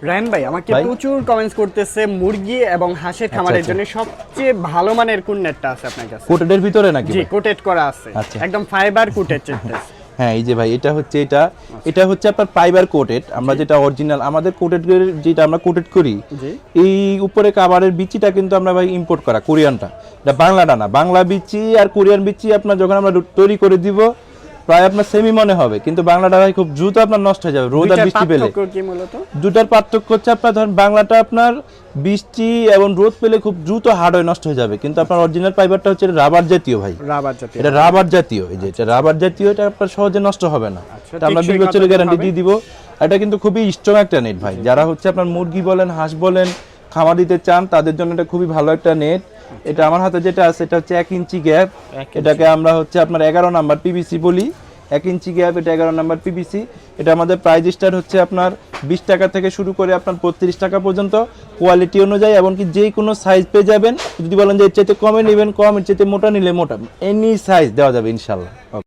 রায়হান ভাই আমাকে ভাই? প্রচুর কমেন্টস করতেছে মুরগি এবং হাঁসের খামারের আচ্ছা। জন্য সবচেয়ে ভালো মানের কোন নেটটা আছে আপনার কাছে? কোটেডের ভিতরে নাকি জি ভাই? কোটেড করা আছে, আচ্ছা। একদম ফাইবার কোটেড চেকতেছে। হ্যাঁ এই যে ভাই এটা হচ্ছে এটা হচ্ছে আপনার ফাইবার কোটেড। আমরা যেটা অরিজিনাল আমাদের কোটেড যেটা আমরা কোটেড করি, জি এই উপরে কাভারের বিচিটা কিন্তু আমরা ভাই ইম্পোর্ট করা কোরিয়ানটা, এটা বাংলাটা না। বাংলা বিচি আর কোরিয়ান বিচি আপনার যখন আমরা তৈরি করে দিব প্রায় আপনার সেমি মনে হবে, কিন্তু বাংলাটা ভাই খুব দ্রুত আপনার নষ্ট হয়ে যাবে রোদ আর দুইটার বৃষ্টি পেলে। পার্থক্য কি মূলত? দুটার পার্থক্য হচ্ছে আপনার ধরেন বাংলাটা আপনার বৃষ্টি এবং রোদ পেলে খুব দ্রুত হার্ড হয়ে নষ্ট হয়ে যাবে, কিন্তু আপনার অরিজিনাল ফাইবারটা হচ্ছে রাবার জাতীয় ভাই। রাবার জাতীয়। এটা রাবার জাতীয়, এই যে এটা রাবার জাতীয়, এটা আপনার সহজে নষ্ট হবে না। আচ্ছা, এটা আমরা 20 টেকসই বছরের কতদিন গ্যারান্টি হবে? দিয়ে দিব। এটা কিন্তু খুবই স্ট্রং একটা নেট ভাই। যারা হচ্ছে আপনার মুরগি বলেন হাঁস বলেন খামার দিতে চান তাদের জন্য এটা খুবই ভালো একটা নেট। এটা আমার হাতে যেটা আছে এটা হচ্ছে 1 ইঞ্চি গ্যাপ, এটাকে আমরা হচ্ছে আপনার 11 নাম্বার পিভিসি বলি। 1 ইঞ্চি গ্যাপ, এটা 11 নাম্বার পিভিসি। এটা আমাদের প্রাইস স্টার্ট হচ্ছে আপনার 20 টাকা থেকে শুরু করে আপনার 35 টাকা পর্যন্ত, কোয়ালিটি অনুযায়ী এমনকি যে কোনো সাইজ পেয়ে যাবেন। যদি বলেন যে এর চাইতে কমে নেবেন কম, এর চাইতে মোটা নিলে মোটা, এনি সাইজ দেওয়া যাবে ইনশাল্লাহ।